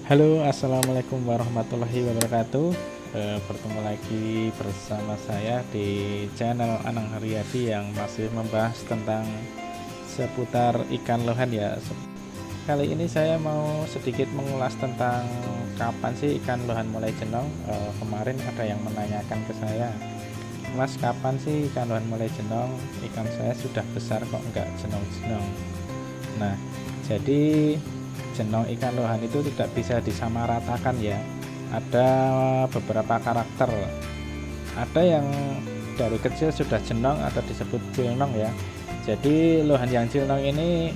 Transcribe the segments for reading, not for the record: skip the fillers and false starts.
Halo, assalamualaikum warahmatullahi wabarakatuh. Bertemu lagi bersama saya di channel Anang Haryadi yang masih membahas tentang seputar ikan lohan ya. Kali ini saya mau sedikit mengulas tentang kapan sih ikan lohan mulai jenong. Kemarin ada yang menanyakan ke saya, Mas, kapan sih ikan lohan mulai jenong? Ikan saya sudah besar kok nggak jenong-jenong. Nah, jadi jenong ikan lohan itu tidak bisa disamaratakan ya. Ada beberapa karakter. Ada yang dari kecil sudah jenong atau disebut cilnong ya. Jadi lohan yang cilnong ini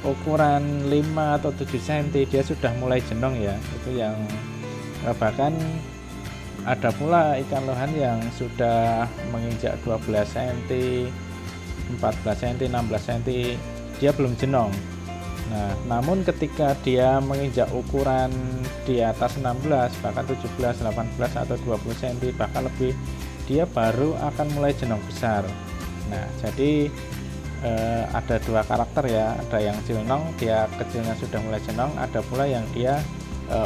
ukuran 5 atau 7 cm dia sudah mulai jenong ya. Itu yang bahkan ada pula ikan lohan yang sudah menginjak 12 cm, 14 cm, 16 cm dia belum jenong. Nah, namun ketika dia menginjak ukuran di atas 16, bahkan 17, 18 atau 20 cm bahkan lebih, dia baru akan mulai jenong besar. Nah, jadi ada dua karakter ya, ada yang cilnong dia kecilnya sudah mulai jenong, ada pula yang dia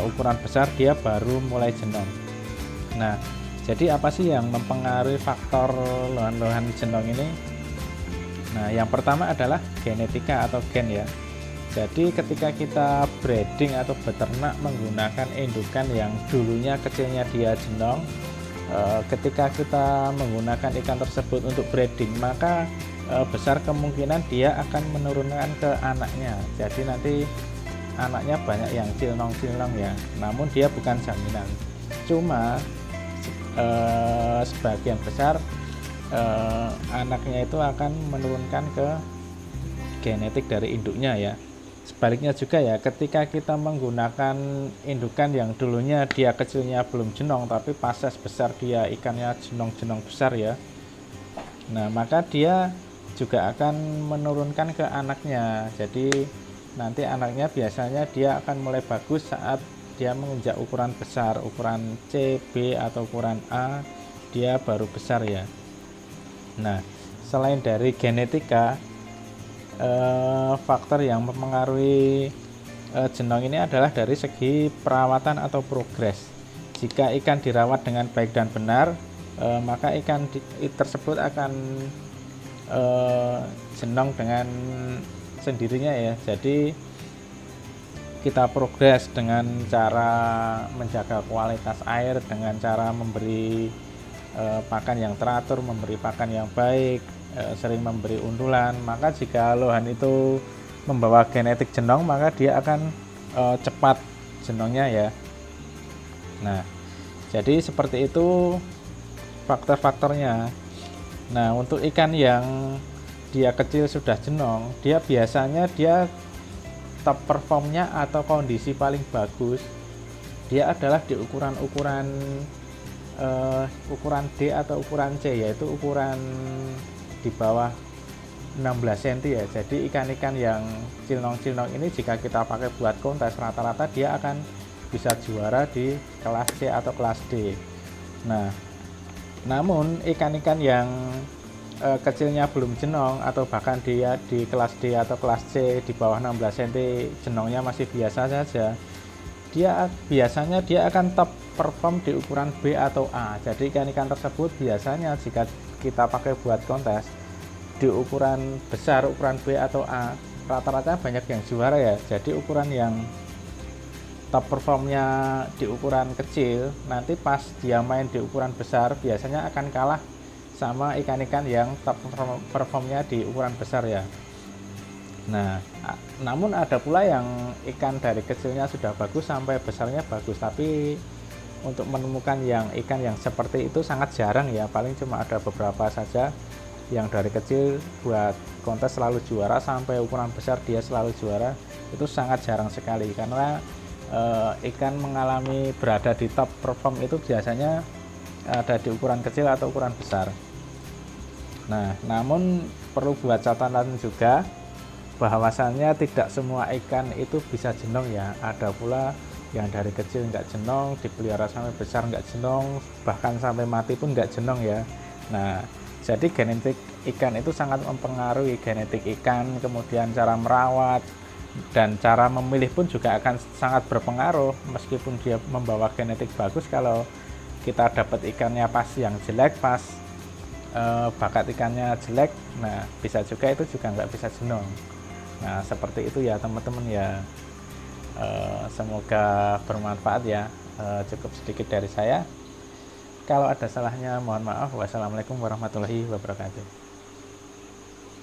ukuran besar dia baru mulai jenong. Nah, jadi apa sih yang mempengaruhi faktor lohan-lohan jenong ini? Nah, yang pertama adalah genetika atau gen ya. Jadi ketika kita breeding atau beternak menggunakan indukan yang dulunya kecilnya dia jenong, ketika kita menggunakan ikan tersebut untuk breeding, maka besar kemungkinan dia akan menurunkan ke anaknya. Jadi nanti anaknya banyak yang cilnong-cilnong ya, namun dia bukan jaminan. Cuma sebagian besar anaknya itu akan menurunkan ke genetik dari induknya ya. Sebaliknya juga ya, ketika kita menggunakan indukan yang dulunya dia kecilnya belum jenong tapi pas besar dia ikannya jenong-jenong besar ya, nah maka dia juga akan menurunkan ke anaknya. Jadi nanti anaknya biasanya dia akan mulai bagus saat dia menginjak ukuran besar, ukuran C, B atau ukuran A, dia baru besar ya. Nah, selain dari genetika, faktor yang mempengaruhi jenong ini adalah dari segi perawatan atau progres. Jika ikan dirawat dengan baik dan benar, maka ikan tersebut akan jenong dengan sendirinya ya. Jadi kita progres dengan cara menjaga kualitas air, dengan cara memberi pakan yang teratur, memberi pakan yang baik, sering memberi undulan. Maka jika lohan itu membawa genetik jenong, maka dia akan cepat jenongnya ya. Nah, jadi seperti itu faktor-faktornya. Nah, untuk ikan yang dia kecil sudah jenong, dia biasanya dia top performnya atau kondisi paling bagus dia adalah di ukuran D atau ukuran C, yaitu ukuran di bawah 16 cm ya. Jadi ikan-ikan yang cilnong-cilnong ini jika kita pakai buat kontes, rata-rata dia akan bisa juara di kelas C atau kelas D. Nah, namun ikan-ikan yang kecilnya belum jenong atau bahkan dia di kelas D atau kelas C di bawah 16 cm jenongnya masih biasa saja, dia biasanya dia akan top perform di ukuran B atau A. Jadi ikan-ikan tersebut biasanya jika kita pakai buat kontes di ukuran besar, ukuran B atau A, rata-rata banyak yang juara ya. Jadi ukuran yang top performnya di ukuran kecil, nanti pas dia main di ukuran besar biasanya akan kalah sama ikan-ikan yang top performnya di ukuran besar ya. Nah, namun ada pula yang ikan dari kecilnya sudah bagus sampai besarnya bagus, tapi untuk menemukan yang ikan yang seperti itu sangat jarang ya. Paling cuma ada beberapa saja yang dari kecil buat kontes selalu juara sampai ukuran besar dia selalu juara. Itu sangat jarang sekali karena ikan mengalami berada di top perform itu biasanya ada di ukuran kecil atau ukuran besar. Nah, namun perlu buat catatan juga bahwasannya tidak semua ikan itu bisa jenong ya. Ada pula yang dari kecil nggak jenong, dipelihara sampai besar nggak jenong, bahkan sampai mati pun nggak jenong ya. Nah, jadi genetik ikan itu sangat mempengaruhi genetik ikan, kemudian cara merawat, Dan cara memilih pun juga akan sangat berpengaruh. Meskipun dia membawa genetik bagus, kalau kita dapat ikannya pas yang jelek, pas bakat ikannya jelek, nah bisa juga itu juga nggak bisa jenong. Nah seperti itu ya teman-teman ya. Semoga bermanfaat ya. Cukup sedikit dari saya. Kalau ada salahnya mohon maaf. Wassalamualaikum warahmatullahi wabarakatuh.